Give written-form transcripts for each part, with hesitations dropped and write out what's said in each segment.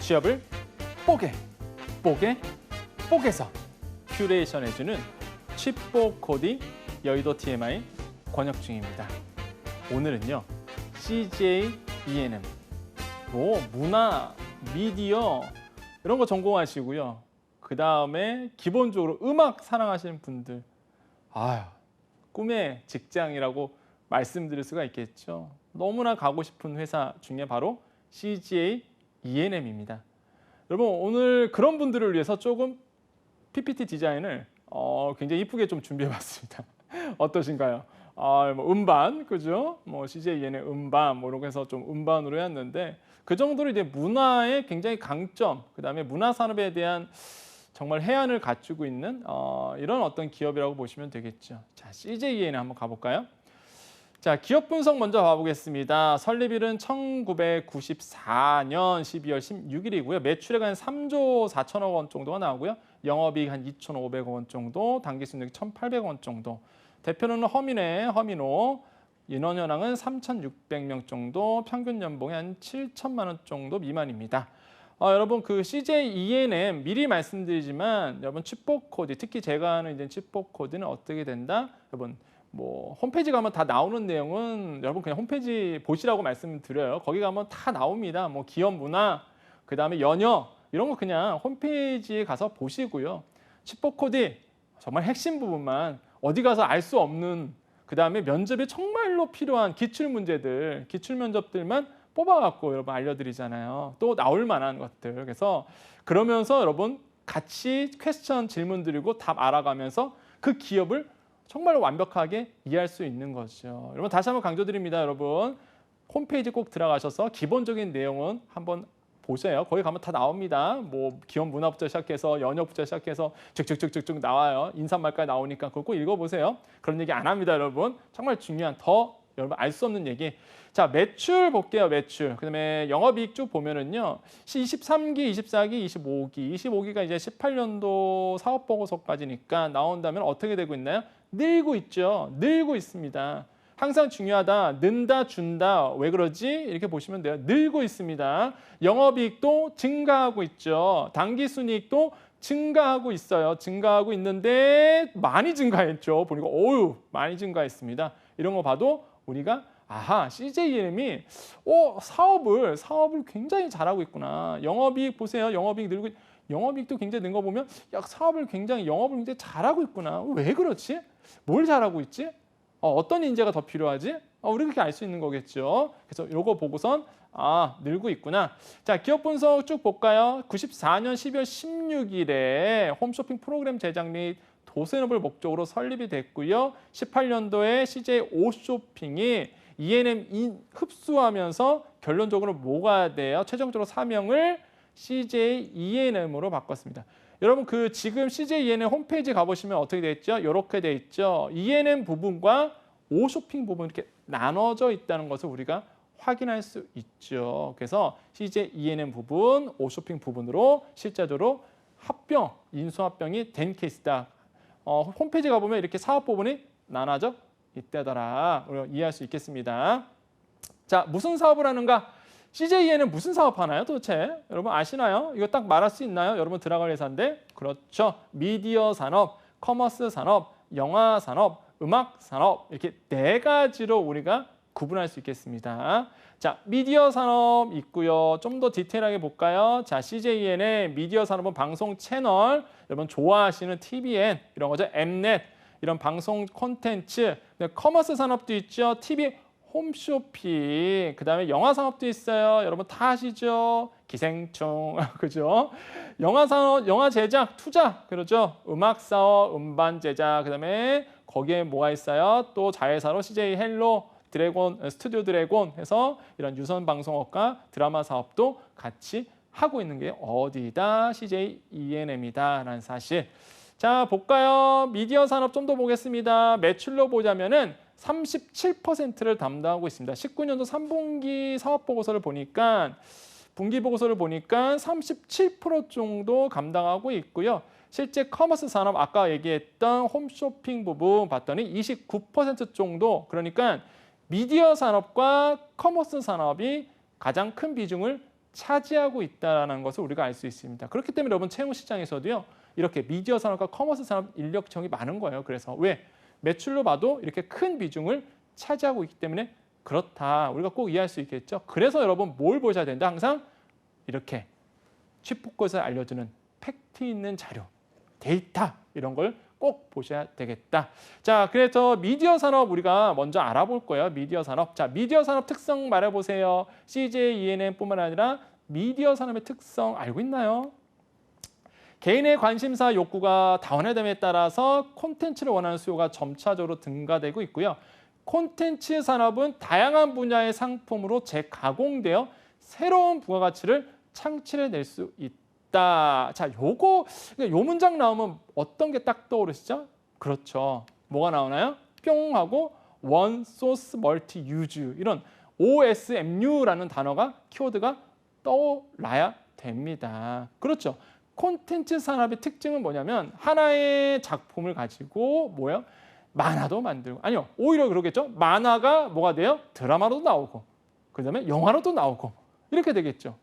취업을 뽀개서 큐레이션해주는 칩보코디 여의도 TMI 권혁 중입니다. 오늘은요, CJ ENM, 문화, 미디어 이런 거 전공하시고요. 그 다음에 기본적으로 음악 사랑하시는 분들, 꿈의 직장이라고 말씀드릴 수가 있겠죠. 너무나 가고 싶은 회사 중에 바로 CJ ENM입니다. 여러분, 오늘 그런 분들을 위해서 조금 PPT 디자인을 굉장히 이쁘게 좀 준비해봤습니다. 어떠신가요? 음반, 그죠? CJ ENM 음반, 이런 거 해서 좀 음반으로 해왔는데, 그 정도로 이제 문화의 굉장히 강점, 그 다음에 문화 산업에 대한 정말 해안을 갖추고 있는 이런 어떤 기업이라고 보시면 되겠죠. 자, CJ ENM 한번 가볼까요? 자, 기업 분석 먼저 봐보겠습니다. 설립일은 1994년 12월 16일이고요. 매출액 한 3조 4천억 원 정도가 나오고요. 영업이익 한 2,500억 원 정도, 당기순이익 1,800억 원 정도. 대표는 허민호. 인원 현황은 3,600명 정도, 평균 연봉이 한 7천만 원 정도 미만입니다. 여러분, 그 CJ ENM 미리 말씀드리지만, 여러분 칩보코디, 특히 제가 하는 이제 칩보코디는 어떻게 된다? 여러분, 홈페이지 가면 다 나오는 내용은 여러분 그냥 홈페이지 보시라고 말씀드려요. 거기 가면 다 나옵니다. 기업 문화, 그 다음에 연여 이런 거 그냥 홈페이지에 가서 보시고요. 칩보코디 정말 핵심 부분만 어디 가서 알 수 없는, 그 다음에 면접에 정말로 필요한 기출 문제들, 기출 면접들만 뽑아갖고 여러분 알려드리잖아요. 또 나올 만한 것들. 그래서 그러면서 여러분 같이 퀘스천 질문 드리고 답 알아가면서 그 기업을 정말 완벽하게 이해할 수 있는 거죠. 여러분 다시 한번 강조드립니다. 여러분 홈페이지 꼭 들어가셔서 기본적인 내용은 한번 보세요. 거기 가면 다 나옵니다. 기업 문화부터 시작해서 연역부터 시작해서 쭉쭉쭉쭉 나와요. 인사말까지 나오니까 그거 꼭 읽어보세요. 그런 얘기 안 합니다, 여러분. 정말 중요한 여러분 알 수 없는 얘기. 자, 매출 볼게요. 매출. 그다음에 영업이익 쭉 보면은요. 23기, 24기, 25기. 25기가 이제 18년도 사업 보고서까지니까 나온다면 어떻게 되고 있나요? 늘고 있죠. 늘고 있습니다. 항상 중요하다. 는다, 준다. 왜 그러지? 이렇게 보시면 돼요. 늘고 있습니다. 영업이익도 증가하고 있죠. 당기순이익도 증가하고 있어요. 증가하고 있는데 많이 증가했죠. 보니까 많이 증가했습니다. 이런 거 봐도 우리가 CJ ENM이 사업을 굉장히 잘하고 있구나. 영업이익 보세요. 영업이익도 굉장히 는 거 보면 영업을 굉장히 잘하고 있구나. 왜 그렇지? 뭘 잘하고 있지? 어떤 인재가 더 필요하지? 우리 그렇게 알 수 있는 거겠죠. 그래서 이거 보고선 늘고 있구나. 자, 기업 분석 쭉 볼까요? 94년 12월 16일에 홈쇼핑 프로그램 제작 및 도산업을 목적으로 설립이 됐고요. 18년도에 CJ 오쇼핑이 ENM 흡수하면서 결론적으로 뭐가 돼요? 최종적으로 사명을 CJ ENM으로 바꿨습니다. 여러분 지금 CJ ENM 홈페이지 가보시면 어떻게 돼 있죠? 이렇게 돼 있죠. ENM 부분과 오쇼핑 부분 이렇게 나눠져 있다는 것을 우리가 확인할 수 있죠. 그래서 CJ ENM 부분, 오쇼핑 부분으로 실제적으로 인수합병이 된 케이스다. 홈페이지 가보면 이렇게 사업 부분이 나눠져 있다더라. 우리가 이해할 수 있겠습니다. 자, 무슨 사업을 하는가? CJ ENM 무슨 사업 하나요 도대체? 여러분 아시나요? 이거 딱 말할 수 있나요? 여러분 들어갈 회사인데 그렇죠. 미디어 산업, 커머스 산업, 영화 산업, 음악 산업 이렇게 4가지로 우리가 구분할 수 있겠습니다. 자, 미디어 산업 있고요. 좀 더 디테일하게 볼까요? 자, CJ ENM 미디어 산업은 방송 채널, 여러분 좋아하시는 TVN 이런 거죠. 엠넷 이런 방송 콘텐츠, 커머스 산업도 있죠. TV 홈쇼핑, 그 다음에 영화 산업도 있어요. 여러분 다 아시죠? 기생충, 그죠? 영화 산업, 영화 제작, 투자, 그렇죠? 음악 사업, 음반 제작, 그 다음에 거기에 뭐가 있어요? 또 자회사로 CJ 헬로, 드래곤, 스튜디오 드래곤 해서 이런 유선 방송업과 드라마 사업도 같이 하고 있는 게 어디다? CJ ENM이다라는 사실. 자, 볼까요? 미디어 산업 좀 더 보겠습니다. 매출로 보자면은 37%를 담당하고 있습니다. 19년도 3분기 사업 보고서를 보니까 분기 보고서를 보니까 37% 정도 감당하고 있고요. 실제 커머스 산업 아까 얘기했던 홈쇼핑 부분 봤더니 29% 정도, 그러니까 미디어 산업과 커머스 산업이 가장 큰 비중을 차지하고 있다는 것을 우리가 알 수 있습니다. 그렇기 때문에 여러분 채용 시장에서도요. 이렇게 미디어 산업과 커머스 산업 인력 채용이 많은 거예요. 그래서 왜? 매출로 봐도 이렇게 큰 비중을 차지하고 있기 때문에 그렇다. 우리가 꼭 이해할 수 있겠죠. 그래서 여러분 뭘 보셔야 된다. 항상 이렇게 취포컷을 알려주는 팩트 있는 자료, 데이터 이런 걸 꼭 보셔야 되겠다. 자, 그래서 미디어 산업 우리가 먼저 알아볼 거예요. 미디어 산업. 자, 미디어 산업 특성 말해보세요. CJ, ENM뿐만 아니라 미디어 산업의 특성 알고 있나요? 개인의 관심사 욕구가 다원화됨에 따라서 콘텐츠를 원하는 수요가 점차적으로 증가되고 있고요. 콘텐츠 산업은 다양한 분야의 상품으로 재가공되어 새로운 부가가치를 창출해낼 수 있다. 자, 요 문장 나오면 어떤 게 딱 떠오르시죠? 그렇죠. 뭐가 나오나요? 뿅 하고 One Source Multi Use 이런 OSMU라는 단어가 키워드가 떠올라야 됩니다. 그렇죠. 콘텐츠 산업의 특징은 뭐냐면 하나의 작품을 가지고 뭐예요? 만화도 만들고 아니요 오히려 그러겠죠. 만화가 뭐가 돼요? 드라마로도 나오고 그다음에 영화로도 나오고 이렇게 되겠죠.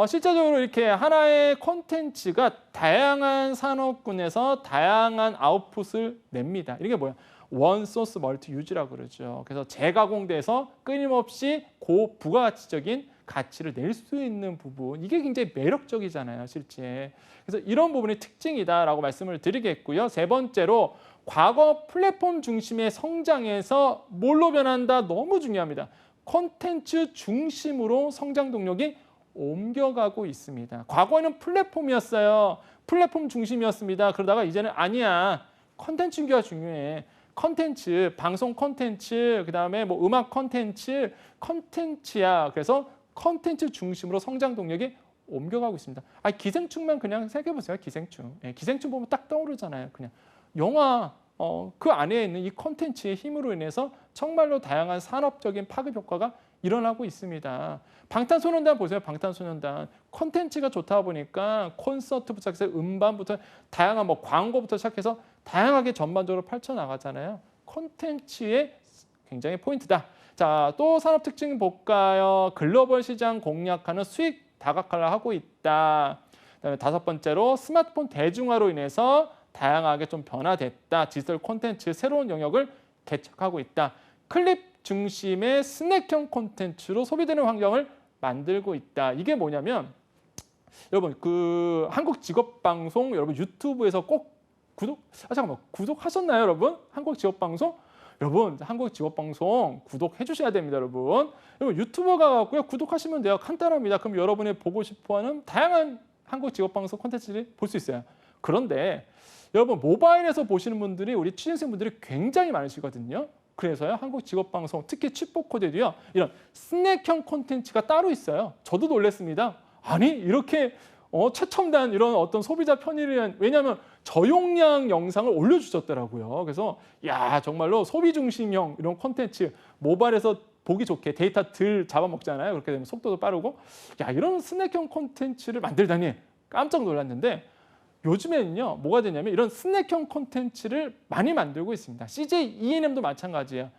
실제적으로 이렇게 하나의 콘텐츠가 다양한 산업군에서 다양한 아웃풋을 냅니다. 이게 뭐야? 원 소스 멀티 유즈라고 그러죠. 그래서 재가공돼서 끊임없이 고부가가치적인 가치를 낼 수 있는 부분 이게 굉장히 매력적이잖아요, 실제. 그래서 이런 부분이 특징이다라고 말씀을 드리겠고요. 세 번째로 과거 플랫폼 중심의 성장에서 뭘로 변한다? 너무 중요합니다. 콘텐츠 중심으로 성장 동력이 옮겨가고 있습니다. 과거에는 플랫폼이었어요. 플랫폼 중심이었습니다. 그러다가 이제는 아니야. 콘텐츠가 중요해. 콘텐츠, 방송 콘텐츠, 그다음에 뭐 음악 콘텐츠, 콘텐츠야. 그래서 콘텐츠 중심으로 성장 동력이 옮겨가고 있습니다. 기생충만 그냥 생각해 보세요. 기생충. 기생충 보면 딱 떠오르잖아요. 그냥 영화 그 안에 있는 이 콘텐츠의 힘으로 인해서 정말로 다양한 산업적인 파급 효과가 일어나고 있습니다. 방탄소년단 보세요. 방탄소년단 콘텐츠가 좋다 보니까 콘서트부터 시작해서 음반부터 다양한 뭐 광고부터 시작해서 다양하게 전반적으로 펼쳐나가잖아요. 콘텐츠의 굉장히 포인트다. 자, 또 산업 특징 볼까요? 글로벌 시장 공략하는 수익 다각화를 하고 있다. 그다음에 다섯 번째로 스마트폰 대중화로 인해서 다양하게 좀 변화됐다. 디지털 콘텐츠 새로운 영역을 개척하고 있다. 클립 중심의 스낵형 콘텐츠로 소비되는 환경을 만들고 있다. 이게 뭐냐면 여러분 그 한국 직업방송 여러분 유튜브에서 꼭 구독하셨나요, 여러분? 한국 직업방송? 여러분 한국 직업방송 구독해 주셔야 됩니다, 여러분. 여러분 유튜버가 갖고요 구독하시면 돼요. 간단합니다. 그럼 여러분이 보고 싶어하는 다양한 한국 직업방송 콘텐츠를 볼 수 있어요. 그런데 여러분 모바일에서 보시는 분들이 우리 취준생분들이 굉장히 많으시거든요. 그래서요 한국 직업방송 특히 취뽀코드도요 이런 스낵형 콘텐츠가 따로 있어요. 저도 놀랐습니다. 아니 이렇게 최첨단 이런 어떤 소비자 편의를 위한 왜냐하면 저용량 영상을 올려주셨더라고요. 그래서 야 정말로 소비 중심형 이런 콘텐츠 모바일에서 보기 좋게 데이터 덜 잡아먹잖아요. 그렇게 되면 속도도 빠르고 야 이런 스낵형 콘텐츠를 만들다니 깜짝 놀랐는데 요즘에는요 뭐가 되냐면 이런 스낵형 콘텐츠를 많이 만들고 있습니다. CJ ENM도 마찬가지예요.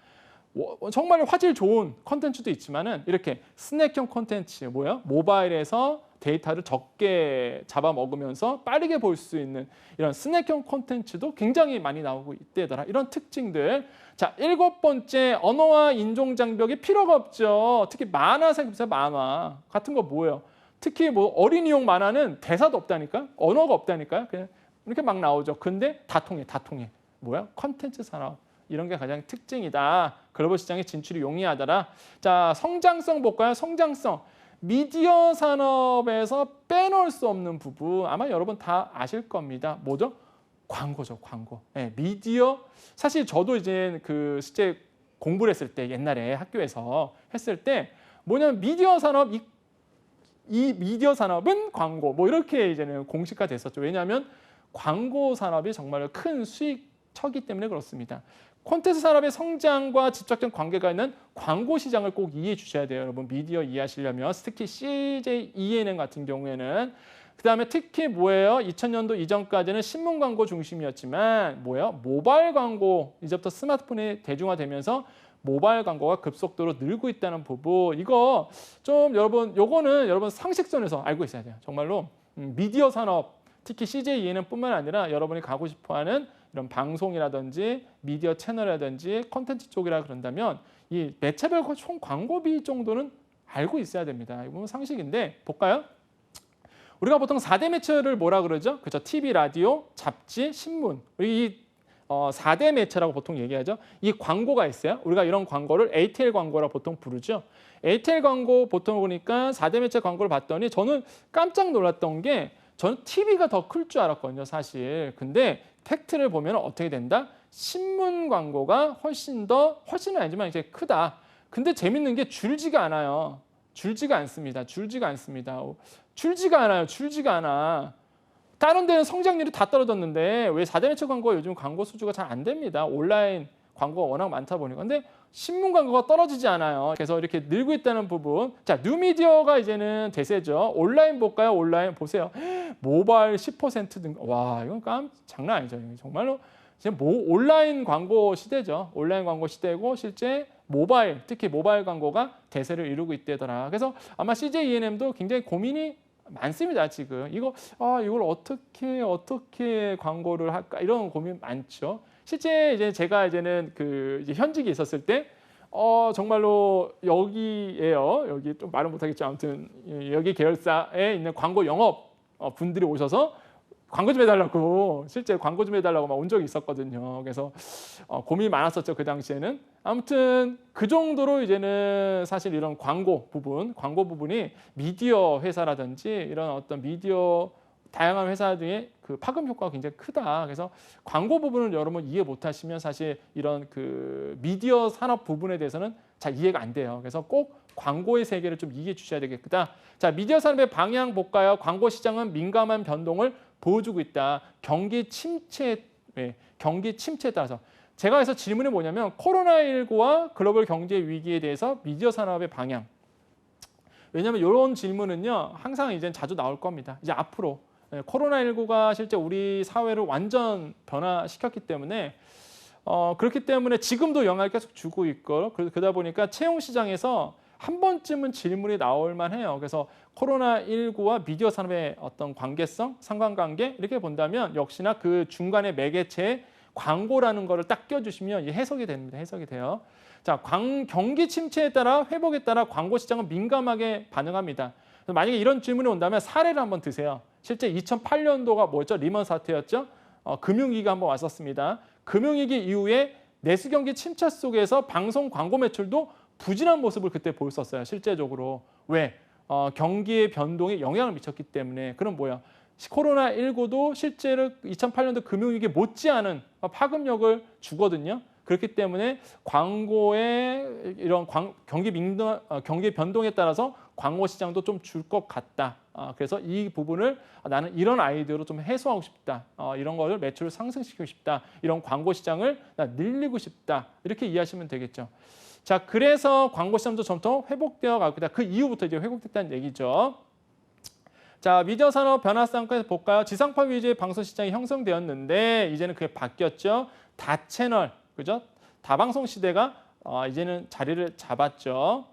정말 화질 좋은 콘텐츠도 있지만은 이렇게 스낵형 콘텐츠 뭐예요? 모바일에서 데이터를 적게 잡아먹으면서 빠르게 볼 수 있는 이런 스낵형 콘텐츠도 굉장히 많이 나오고 있대더라. 이런 특징들. 자, 일곱 번째 언어와 인종 장벽이 필요가 없죠. 특히 만화 생각해보세요. 만화 같은 거 뭐예요? 특히 뭐 어린이용 만화는 대사도 없다니까, 언어가 없다니까요. 그냥 이렇게 막 나오죠. 근데 다 통해. 뭐야? 콘텐츠 산업. 이런 게 가장 특징이다. 글로벌 시장에 진출이 용이하더라. 자, 성장성 볼까요? 성장성. 미디어 산업에서 빼놓을 수 없는 부분 아마 여러분 다 아실 겁니다. 뭐죠? 광고죠, 광고. 네, 미디어. 사실 저도 이제 그 실제 공부를 했을 때 옛날에 학교에서 했을 때 뭐냐면 미디어 산업 이 미디어 산업은 광고 뭐 이렇게 이제는 공식화 됐었죠. 왜냐하면 광고 산업이 정말 큰 수익처기 때문에 그렇습니다. 콘텐츠 산업의 성장과 직접적 관계가 있는 광고 시장을 꼭 이해해 주셔야 돼요. 여러분 미디어 이해하시려면 특히 CJ ENM 같은 경우에는 그다음에 특히 뭐예요? 2000년도 이전까지는 신문 광고 중심이었지만 뭐예요? 모바일 광고 이제부터 스마트폰이 대중화되면서 모바일 광고가 급속도로 늘고 있다는 부분. 이거 좀 여러분 요거는 여러분 상식선에서 알고 있어야 돼요. 정말로 미디어 산업 특히 CJ ENM뿐만 아니라 여러분이 가고 싶어하는 이런 방송이라든지 미디어 채널이라든지 콘텐츠 쪽이라 그런다면 이 매체별 총 광고비 정도는 알고 있어야 됩니다. 이건 상식인데 볼까요? 우리가 보통 4대 매체를 뭐라 그러죠? 그렇죠. TV, 라디오, 잡지, 신문. 이 4대 매체라고 보통 얘기하죠. 이 광고가 있어요. 우리가 이런 광고를 ATL 광고라고 보통 부르죠. ATL 광고 보통 보니까 4대 매체 광고를 봤더니 저는 깜짝 놀랐던 게 저는 TV가 더 클 줄 알았거든요, 사실. 근데 팩트를 보면 어떻게 된다? 신문 광고가 훨씬은 아니지만 이제 크다. 근데 재밌는 게 줄지가 않아요. 줄지가 않습니다. 줄지가 않아. 다른 데는 성장률이 다 떨어졌는데 왜 4대 매체 광고가 요즘 광고 수주가 잘 안 됩니다. 온라인 광고가 워낙 많다 보니까. 근데 신문 광고가 떨어지지 않아요. 그래서 이렇게 늘고 있다는 부분. 자, 뉴미디어가 이제는 대세죠. 온라인 볼까요? 온라인 보세요. 모바일 10% 등. 와, 이건 장난 아니죠. 정말로 지금 온라인 광고 시대죠. 온라인 광고 시대고 실제 모바일, 특히 모바일 광고가 대세를 이루고 있다더라. 그래서 아마 CJ ENM도 굉장히 고민이 많습니다. 지금 이걸 어떻게 광고를 할까 이런 고민 많죠. 실제 이제 제가 이제는 이제 현직에 있었을 때 정말로 여기에요. 여기 좀 말은 못하겠죠. 아무튼 여기 계열사에 있는 광고 영업 분들이 오셔서 광고 좀 해달라고 실제 광고 좀 해달라고 막 온 적이 있었거든요. 그래서 고민이 많았었죠. 그 당시에는. 아무튼 그 정도로 이제는 사실 이런 광고 부분이 미디어 회사라든지 이런 어떤 미디어 다양한 회사들의 그 파급 효과가 굉장히 크다. 그래서 광고 부분을 여러분 이해 못하시면 사실 이런 그 미디어 산업 부분에 대해서는 잘 이해가 안 돼요. 그래서 꼭 광고의 세계를 좀 이해해 주셔야 되겠다. 자, 미디어 산업의 방향 볼까요? 광고 시장은 민감한 변동을 보여주고 있다. 경기 침체에 따라서. 제가 해서 질문이 뭐냐면 코로나19와 글로벌 경제 위기에 대해서 미디어 산업의 방향. 왜냐하면 이런 질문은요. 항상 이제 자주 나올 겁니다. 이제 앞으로 코로나19가 실제 우리 사회를 완전 변화시켰기 때문에 그렇기 때문에 지금도 영향을 계속 주고 있고 그러다 보니까 채용 시장에서 한 번쯤은 질문이 나올 만해요. 그래서 코로나19와 미디어 산업의 어떤 관계성, 상관관계 이렇게 본다면 역시나 그 중간에 매개체에 광고라는 거를 딱 껴주시면 해석이 됩니다. 해석이 돼요. 자, 경기 침체에 따라 회복에 따라 광고 시장은 민감하게 반응합니다. 만약에 이런 질문이 온다면 사례를 한번 드세요. 실제 2008년도가 뭐였죠? 리먼 사태였죠. 금융위기가 한번 왔었습니다. 금융위기 이후에 내수 경기 침체 속에서 방송 광고 매출도 부진한 모습을 그때 보였었어요. 실제적으로. 왜? 경기의 변동에 영향을 미쳤기 때문에. 그럼 뭐야? 코로나19도 실제로 2008년도 금융위기 못지않은 파급력을 주거든요. 그렇기 때문에 광고의 이런 경기 변동에 따라서 광고 시장도 좀 줄 것 같다. 그래서 이 부분을 나는 이런 아이디어로 좀 해소하고 싶다. 이런 거를 매출을 상승시키고 싶다. 이런 광고 시장을 늘리고 싶다. 이렇게 이해하시면 되겠죠. 자, 그래서 광고 시장도 점점 회복되어 가고 있다. 그 이후부터 이제 회복됐다는 얘기죠. 자, 미디어 산업 변화 상권에서 볼까요? 지상파 위주의 방송 시장이 형성되었는데 이제는 그게 바뀌었죠. 다채널, 그죠? 다방송 시대가 이제는 자리를 잡았죠.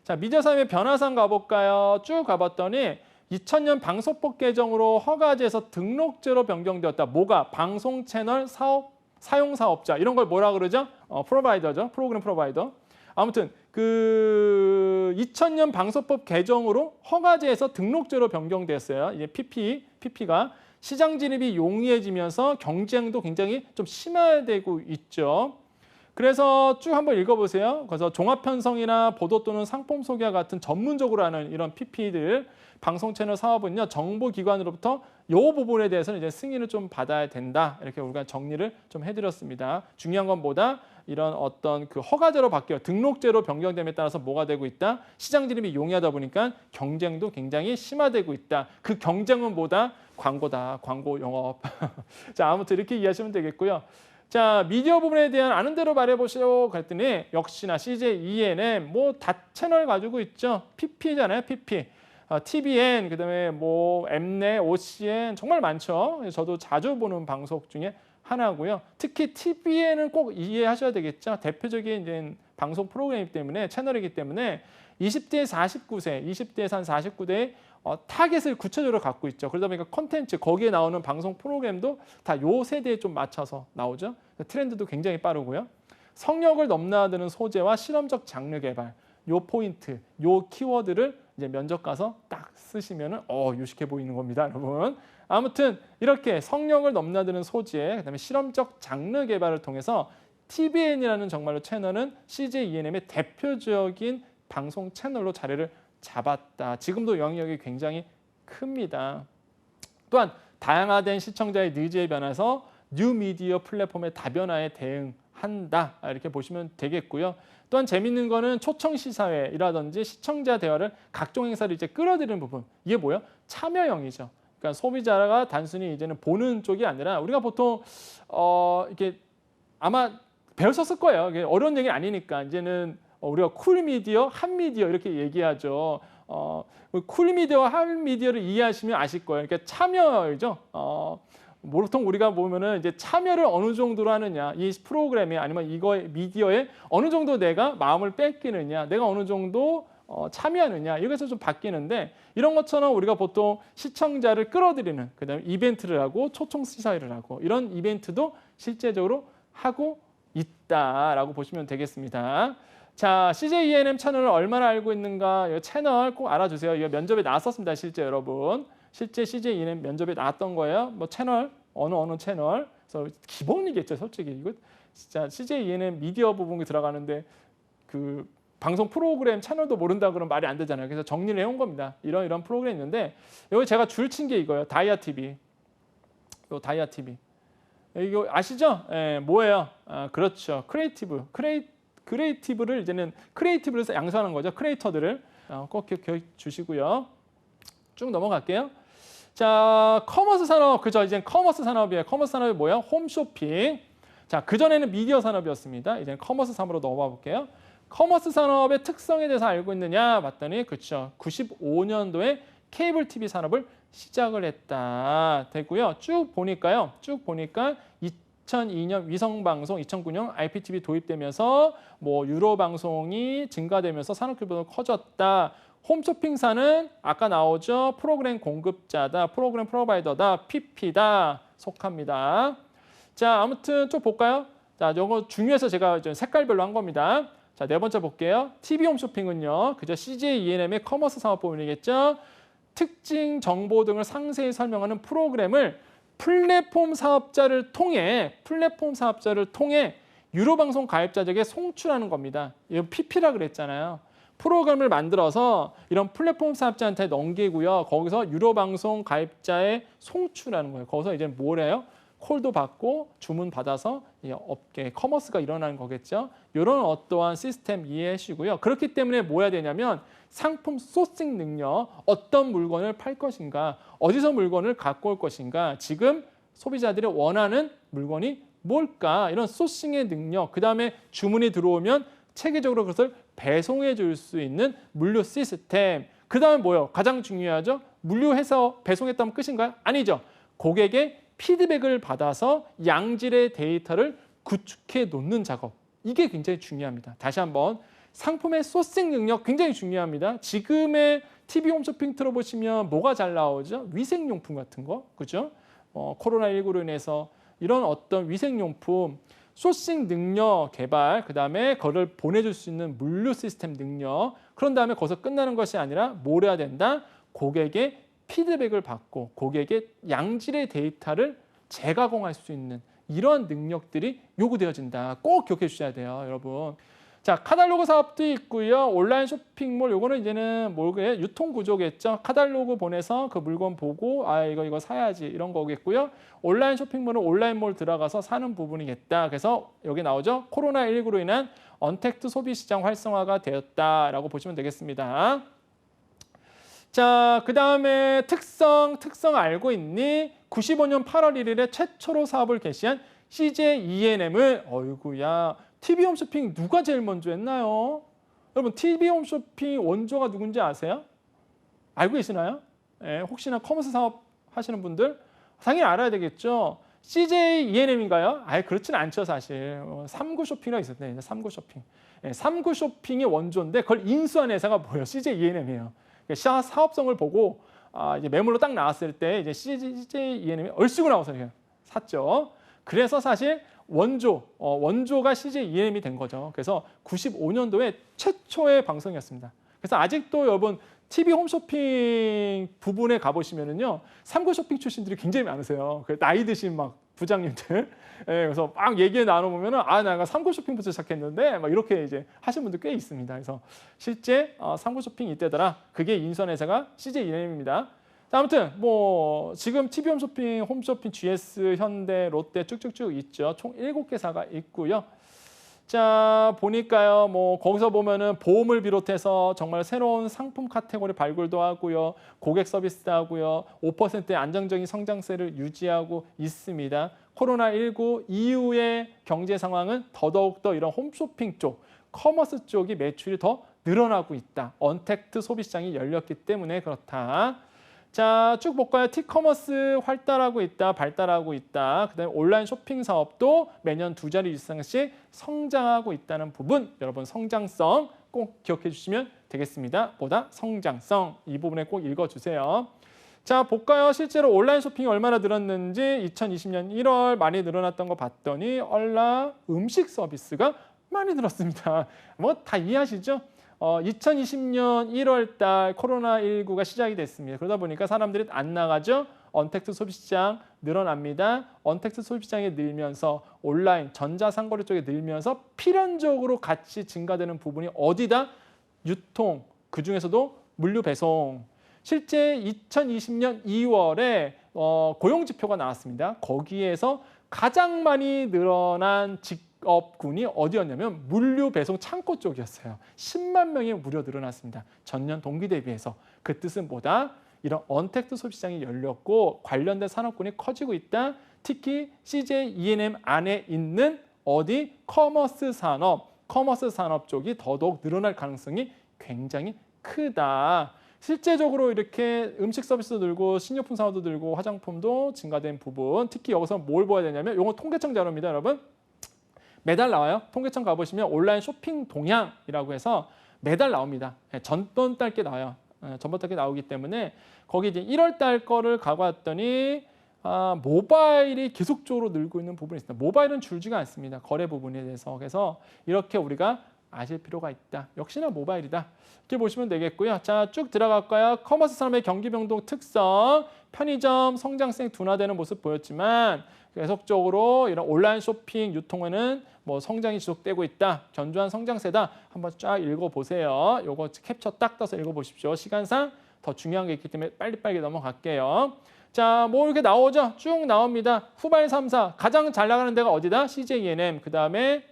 자, 미디어 산업의 변화상 가볼까요? 쭉 가봤더니 2000년 방송법 개정으로 허가제에서 등록제로 변경되었다. 뭐가? 방송 채널 사용 사업자 이런 걸 뭐라 그러죠? 프로바이더죠. 프로그램 프로바이더. 아무튼 그 2000년 방송법 개정으로 허가제에서 등록제로 변경됐어요. 이제 PP가 시장 진입이 용이해지면서 경쟁도 굉장히 좀 심화되고 있죠. 그래서 쭉 한번 읽어보세요. 그래서 종합 편성이나 보도 또는 상품 소개와 같은 전문적으로 하는 이런 PP들 방송 채널 사업은요 정보기관으로부터 이 부분에 대해서는 이제 승인을 좀 받아야 된다. 이렇게 우리가 정리를 좀 해드렸습니다. 중요한 건 뭐다? 이런 어떤 그 허가제로 바뀌어 등록제로 변경됨에 따라서 뭐가 되고 있다? 시장 진입이 용이하다 보니까 경쟁도 굉장히 심화되고 있다. 그 경쟁은 뭐다? 광고다. 광고 영업. 자, 아무튼 이렇게 이해하시면 되겠고요. 자, 미디어 부분에 대한 아는 대로 말해보시오 그랬더니 역시나 CJ ENM 뭐 다 채널 가지고 있죠. PP잖아요. PP. TVN, 그다음에 뭐 Mnet, OCN 정말 많죠. 저도 자주 보는 방송 중에 하나고요. 특히 TV에는 꼭 이해하셔야 되겠죠. 대표적인 이제 방송 프로그램이기 때문에 채널이기 때문에 20대에서 49세, 20대에서 한 49대의 타겟을 구체적으로 갖고 있죠. 그러다 보니까 콘텐츠, 거기에 나오는 방송 프로그램도 다 요 세대에 좀 맞춰서 나오죠. 트렌드도 굉장히 빠르고요. 성역을 넘나드는 소재와 실험적 장르 개발, 요 포인트, 요 키워드를 이제 면접 가서 딱 쓰시면은 유식해 보이는 겁니다, 여러분. 아무튼 이렇게 성역을 넘나드는 소재, 그다음에 실험적 장르 개발을 통해서 TVN이라는 정말로 채널은 CJ ENM의 대표적인 방송 채널로 자리를 잡았다. 지금도 영향력이 굉장히 큽니다. 또한 다양화된 시청자의 니즈에 변해서 뉴미디어 플랫폼의 다변화에 대응한다. 이렇게 보시면 되겠고요. 또한 재밌는 거는 초청 시사회라든지 시청자 대화를 각종 행사를 이제 끌어들이는 부분. 이게 뭐예요? 참여형이죠. 그러니까 소비자가 단순히 이제는 보는 쪽이 아니라 우리가 보통 이렇게 아마 배웠었을 거예요. 이게 어려운 얘기 아니니까 이제는 우리가 쿨미디어, 핫미디어 이렇게 얘기하죠. 쿨미디어와 핫미디어를 이해하시면 아실 거예요. 그러니까 참여죠. 보통 우리가 보면은 이제 참여를 어느 정도로 하느냐, 이 프로그램에 아니면 이거의 미디어에 어느 정도 내가 마음을 뺏기느냐, 내가 어느 정도 참여하느냐, 이것에서 좀 바뀌는데 이런 것처럼 우리가 보통 시청자를 끌어들이는, 그다음에 이벤트를 하고 초청 시사회를 하고 이런 이벤트도 실제적으로 하고 있다라고 보시면 되겠습니다. 자, CJ ENM 채널을 얼마나 알고 있는가? 이 채널 꼭 알아주세요. 이거 면접에 나왔었습니다, 실제 여러분. 실제 CJ ENM 면접에 나왔던 거예요. 뭐 채널 어느 채널. 그래서 기본이겠죠, 솔직히. 이거 진짜 CJ ENM 미디어 부분이 들어가는데 그 방송 프로그램 채널도 모른다 그러면 말이 안 되잖아요. 그래서 정리를 해온 겁니다. 이런 프로그램이 있는데 여기 제가 줄 친 게 이거예요. 다이아 TV. 요 다이아 TV. 이거 아시죠? 뭐예요? 그렇죠. 크리에이티브를 이제는 크리에이티브를 양성하는 거죠. 크리에이터들을 꼭 기억해 주시고요. 쭉 넘어갈게요. 자, 커머스 산업, 그죠? 이제 커머스 산업이에요. 커머스 산업이 뭐예요? 홈쇼핑. 자, 그전에는 미디어 산업이었습니다. 이제 커머스 산업으로 넘어가 볼게요. 커머스 산업의 특성에 대해서 알고 있느냐 봤더니 그렇죠. 95년도에 케이블 TV 산업을 시작을 했다. 되고요. 쭉 보니까 2002년 위성방송, 2009년 IPTV 도입되면서 뭐 유료 방송이 증가되면서 산업 규모가 커졌다. 홈쇼핑사는 아까 나오죠. 프로그램 공급자다, 프로그램 프로바이더다, PP다 속합니다. 자, 아무튼 좀 볼까요? 자, 이거 중요해서 제가 좀 색깔별로 한 겁니다. 자, 네 번째 볼게요. TV 홈쇼핑은요, 그저 CJ ENM의 커머스 사업 부분이겠죠. 특징 정보 등을 상세히 설명하는 프로그램을 플랫폼 사업자를 통해 유료 방송 가입자에게 송출하는 겁니다. 이거 PP라 그랬잖아요. 프로그램을 만들어서 이런 플랫폼 사업자한테 넘기고요. 거기서 유료 방송 가입자에 송출하는 거예요. 거기서 이제 뭘 해요? 콜도 받고 주문 받아서 업계 커머스가 일어나는 거겠죠. 이런 어떠한 시스템 이해해 주시고요. 그렇기 때문에 뭐 해야 되냐면 상품 소싱 능력, 어떤 물건을 팔 것인가, 어디서 물건을 갖고 올 것인가, 지금 소비자들이 원하는 물건이 뭘까, 이런 소싱의 능력, 그다음에 주문이 들어오면 체계적으로 그것을 배송해 줄 수 있는 물류 시스템, 그다음에 뭐예요? 가장 중요하죠. 물류해서 배송했다면 끝인가요? 아니죠. 고객의 피드백을 받아서 양질의 데이터를 구축해 놓는 작업. 이게 굉장히 중요합니다. 다시 한번 상품의 소싱 능력 굉장히 중요합니다. 지금의 TV 홈쇼핑 틀어보시면 뭐가 잘 나오죠? 위생용품 같은 거, 그죠? 코로나19로 인해서 이런 어떤 위생용품 소싱 능력 개발, 그 다음에 그걸 보내줄 수 있는 물류 시스템 능력, 그런 다음에 거기서 끝나는 것이 아니라 뭘 해야 된다? 고객의 피드백을 받고 고객의 양질의 데이터를 재가공할 수 있는 이런 능력들이 요구되어진다. 꼭 기억해 주셔야 돼요, 여러분. 자, 카탈로그 사업도 있고요. 온라인 쇼핑몰, 요거는 이제는 뭐게 유통 구조겠죠. 카탈로그 보내서 그 물건 보고 이거 사야지 이런 거겠고요. 온라인 쇼핑몰은 온라인몰 들어가서 사는 부분이겠다. 그래서 여기 나오죠. 코로나19로 인한 언택트 소비 시장 활성화가 되었다라고 보시면 되겠습니다. 자, 그 다음에 특성 알고 있니? 95년 8월 1일에 최초로 사업을 개시한 CJ ENM을 어이구야. TV 홈쇼핑 누가 제일 먼저 했나요? 여러분 TV 홈쇼핑 원조가 누군지 아세요? 알고 계시나요? 혹시나 커머스 사업 하시는 분들 당연히 알아야 되겠죠. CJ E&M인가요? 아예 그렇지는 않죠, 사실. 3구 쇼핑이라고 있었네. 3구 쇼핑. 네, 3구 쇼핑이 원조인데 그걸 인수한 회사가 뭐예요? CJ E&M이에요. 사업성을 보고 이제 매물로 딱 나왔을 때 이제 CJ E&M이 얼씨구 나와서 그냥 샀죠. 그래서 사실 원조가 CJ E&M이 된 거죠. 그래서 95년도에 최초의 방송이었습니다. 그래서 아직도 여러분 TV 홈쇼핑 부분에 가보시면은요, 3구 쇼핑 출신들이 굉장히 많으세요. 나이 드신 막 부장님들. 예, 그래서 막 얘기 나눠보면은 내가 3구 쇼핑부터 시작했는데 막 이렇게 이제 하신 분들 꽤 있습니다. 그래서 실제 3구 쇼핑 이때더라. 그게 인수한 회사가 CJ E&M입니다. 아무튼 뭐 지금 TV 홈쇼핑, GS, 현대, 롯데 쭉쭉쭉 있죠. 총 7개사가 있고요. 자, 보니까요, 뭐 거기서 보면은 보험을 비롯해서 정말 새로운 상품 카테고리 발굴도 하고요, 고객 서비스도 하고요, 5%의 안정적인 성장세를 유지하고 있습니다. 코로나19 이후의 경제 상황은 더더욱더 이런 홈쇼핑 쪽, 커머스 쪽이 매출이 더 늘어나고 있다. 언택트 소비 시장이 열렸기 때문에 그렇다. 자, 쭉 볼까요? 티커머스 활달하고 있다, 발달하고 있다. 그다음에 온라인 쇼핑 사업도 매년 2자리 이상씩 성장하고 있다는 부분, 여러분 성장성 꼭 기억해 주시면 되겠습니다. 보다 성장성, 이 부분에 꼭 읽어주세요. 자, 볼까요? 실제로 온라인 쇼핑이 얼마나 늘었는지 2020년 1월 많이 늘어났던 거 봤더니 얼라 음식 서비스가 많이 늘었습니다. 뭐 다 이해하시죠? 2020년 1월 달 코로나19가 시작이 됐습니다. 그러다 보니까 사람들이 안 나가죠. 언택트 소비시장 늘어납니다. 언택트 소비시장이 늘면서 온라인, 전자상거래 쪽에 늘면서 필연적으로 같이 증가되는 부분이 어디다? 유통, 그중에서도 물류 배송. 실제 2020년 2월에 고용지표가 나왔습니다. 거기에서 가장 많이 늘어난 직업군이 어디였냐면 물류 배송 창고 쪽이었어요. 10만 명이 무려 늘어났습니다. 전년 동기 대비해서. 그 뜻은 뭐다? 이런 언택트 소비시장이 열렸고 관련된 산업군이 커지고 있다. 특히 CJ E&M 안에 있는 어디? 커머스 산업 쪽이 더더욱 늘어날 가능성이 굉장히 크다. 실제적으로 이렇게 음식 서비스도 늘고 식료품 산업도 늘고 화장품도 증가된 부분, 특히 여기서 뭘 봐야 되냐면 이건 통계청 자료입니다, 여러분. 매달 나와요. 통계청 가보시면 온라인 쇼핑 동향이라고 해서 매달 나옵니다. 전번 달 게 나와요. 전번 달 게 나오기 때문에 거기 이제 1월 달 거를 가봤더니 모바일이 계속적으로 늘고 있는 부분이 있습니다. 모바일은 줄지가 않습니다. 거래 부분에 대해서. 그래서 이렇게 우리가 아실 필요가 있다. 역시나 모바일이다. 이렇게 보시면 되겠고요. 자, 쭉 들어갈까요? 커머스 산업의 경기 변동 특성, 편의점 성장세 둔화되는 모습 보였지만 계속적으로 이런 온라인 쇼핑 유통에는 뭐 성장이 지속되고 있다. 견조한 성장세다. 한번 쫙 읽어보세요. 요거 캡처 딱 떠서 읽어보십시오. 시간상 더 중요한 게 있기 때문에 빨리빨리 넘어갈게요. 자, 뭐 이렇게 나오죠? 쭉 나옵니다. 후발 3사 가장 잘 나가는 데가 어디다? CJ E&M, 그 다음에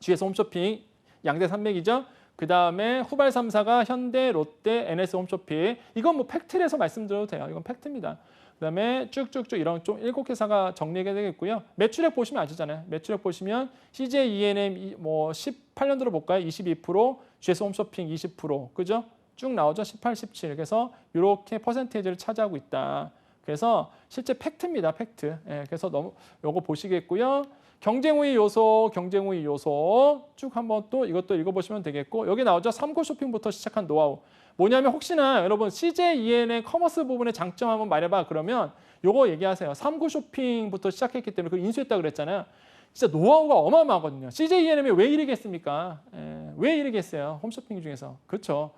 GS 홈쇼핑, 양대 산맥이죠. 그 다음에 후발 3사가 현대, 롯데, NS 홈쇼핑. 이건 뭐 팩트에서 말씀드려도 돼요. 이건 팩트입니다. 그 다음에 쭉쭉쭉 이런 좀 7개사가 정리가 되겠고요. 매출액 보시면 아시잖아요. 매출액 보시면 CJ E&M 뭐 18년도로 볼까요? 22%, GS 홈쇼핑 20%, 그죠? 쭉 나오죠. 18, 17. 그래서 이렇게 퍼센테이지를 차지하고 있다. 그래서 실제 팩트입니다. 팩트. 예, 그래서 너무 요거 보시겠고요. 경쟁 우위 요소 쭉 한번 또 이것도 읽어보시면 되겠고, 여기 나오죠. 3구 쇼핑부터 시작한 노하우. 뭐냐면 혹시나 여러분 CJ E&M 커머스 부분의 장점 한번 말해봐. 그러면 요거 얘기하세요. 3구 쇼핑부터 시작했기 때문에 그걸 인수했다 그랬잖아요. 진짜 노하우가 어마어마하거든요. CJ E&M이 왜 이르겠습니까? 왜 이르겠어요? 홈쇼핑 중에서. 그렇죠.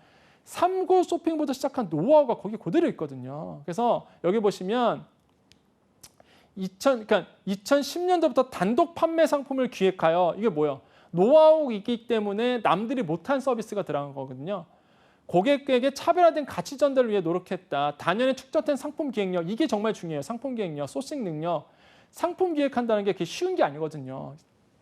3구 쇼핑부터 시작한 노하우가 거기 그대로 있거든요. 그래서 여기 보시면 2010년도부터 단독 판매 상품을 기획하여, 이게 뭐예요? 노하우가 있기 때문에 남들이 못한 서비스가 들어간 거거든요. 고객에게 차별화된 가치 전달을 위해 노력했다. 단연에 축적된 상품 기획력, 이게 정말 중요해요. 상품 기획력, 소싱 능력. 상품 기획한다는 게 그렇게 쉬운 게 아니거든요.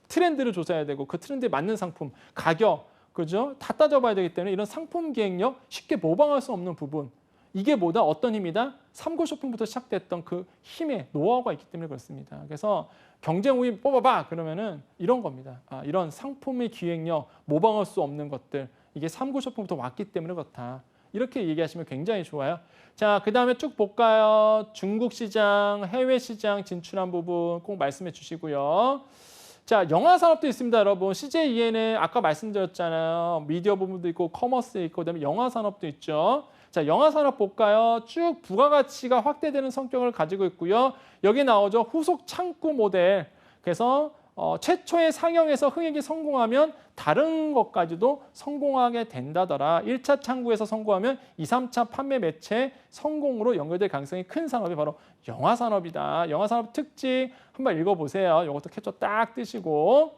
트렌드를 조사해야 되고 그 트렌드에 맞는 상품, 가격, 그죠? 다 따져봐야 되기 때문에 이런 상품 기획력 쉽게 모방할 수 없는 부분. 이게 뭐다? 어떤 힘이다? 3구 쇼핑부터 시작됐던 그 힘의 노하우가 있기 때문에 그렇습니다. 그래서 경쟁 우위 뽑아봐! 그러면은 이런 겁니다. 이런 상품의 기획력, 모방할 수 없는 것들. 이게 3구 쇼핑부터 왔기 때문에 그렇다. 이렇게 얘기하시면 굉장히 좋아요. 자, 그다음에 쭉 볼까요? 중국 시장, 해외 시장 진출한 부분 꼭 말씀해 주시고요. 자, 영화 산업도 있습니다, 여러분. CJ ENM 아까 말씀드렸잖아요. 미디어 부분도 있고 커머스 있고 그다음에 영화 산업도 있죠. 자, 영화 산업 볼까요? 쭉 부가가치가 확대되는 성격을 가지고 있고요. 여기 나오죠. 후속 창구 모델. 그래서 최초의 상영에서 흥행이 성공하면 다른 것까지도 성공하게 된다더라. 1차 창구에서 성공하면 2, 3차 판매 매체 성공으로 연결될 가능성이 큰 산업이 바로 영화 산업이다. 영화 산업 특징 한번 읽어보세요. 이것도 캡처 딱 뜨시고.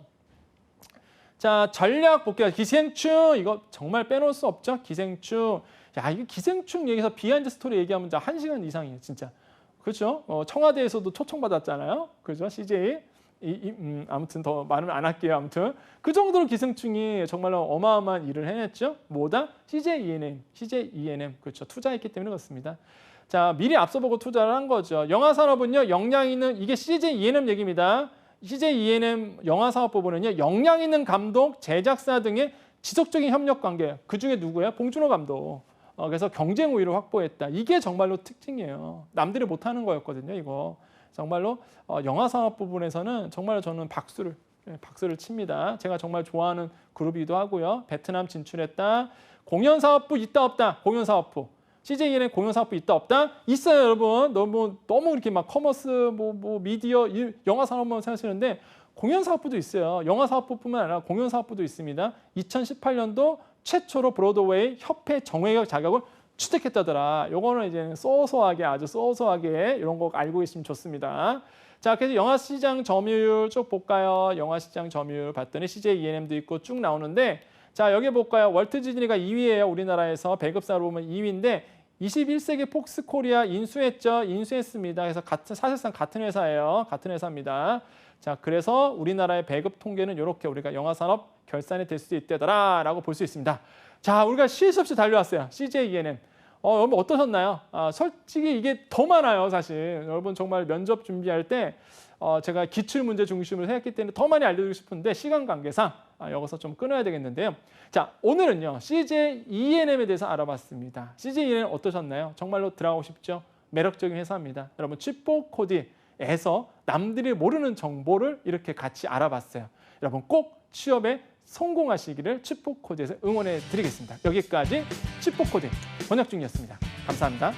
자, 전략 볼게요. 기생충 이거 정말 빼놓을 수 없죠. 기생충. 야, 이거 기생충 얘기해서 비하인드 스토리 얘기하면 1시간 이상이에요, 진짜. 그렇죠? 청와대에서도 초청받았잖아요. 그죠? CJ. 아무튼 더 말은 안 할게요. 아무튼 그 정도로 기생충이 정말로 어마어마한 일을 해냈죠. 뭐다? CJ ENM. 그렇죠. 투자했기 때문에 그렇습니다. 자, 미리 앞서 보고 투자를 한 거죠. 영화 산업은요, 역량 있는 이게 CJ ENM 얘기입니다. CJ ENM 영화 사업 부분은요, 역량 있는 감독, 제작사 등의 지속적인 협력 관계. 그 중에 누구예요? 봉준호 감독. 그래서 경쟁 우위를 확보했다. 이게 정말로 특징이에요. 남들이 못하는 거였거든요, 이거. 정말로 영화 산업 부분에서는 정말 저는 박수를 칩니다. 제가 정말 좋아하는 그룹이기도 하고요. 베트남 진출했다. 공연 사업부 있다 없다. 공연 사업부. CJN의 공연 사업부 있다 없다. 있어요, 여러분. 너무 이렇게 막 커머스 미디어 영화 산업만 생각하시는데 공연 사업부도 있어요. 영화 사업부뿐만 아니라 공연 사업부도 있습니다. 2018년도 최초로 브로드웨이 협회 정회격 자격을 취득했다더라. 요거는 이제 아주 소소하게 이런 거 알고 계시면 좋습니다. 자, 그래서 영화 시장 점유율 쭉 볼까요? 영화 시장 점유율 봤더니 CJ ENM도 있고 쭉 나오는데, 자, 여기 볼까요? 월트 디즈니가 2위예요. 우리나라에서 배급사로 보면 2위인데 21세기 폭스코리아 인수했습니다. 그래서 사실상 같은 회사예요. 같은 회사입니다. 자, 그래서 우리나라의 배급 통계는 이렇게 우리가 영화 산업 결산이 될 수 있다라고 볼 수 있습니다. 자, 우리가 쉴 새 없이 달려왔어요. CJ ENM. 여러분 어떠셨나요? 솔직히 이게 더 많아요, 사실. 여러분 정말 면접 준비할 때 제가 기출문제 중심으로 했기 때문에 더 많이 알려드리고 싶은데 시간 관계상 여기서 좀 끊어야 되겠는데요. 자, 오늘은요, CJ ENM에 대해서 알아봤습니다. CJ ENM 어떠셨나요? 정말로 들어가고 싶죠? 매력적인 회사입니다. 여러분 취뽀코디에서 남들이 모르는 정보를 이렇게 같이 알아봤어요. 여러분 꼭 취업에 성공하시기를 취뽀코디에서 응원해 드리겠습니다. 여기까지 취뽀코디 권혁중이었습니다. 감사합니다.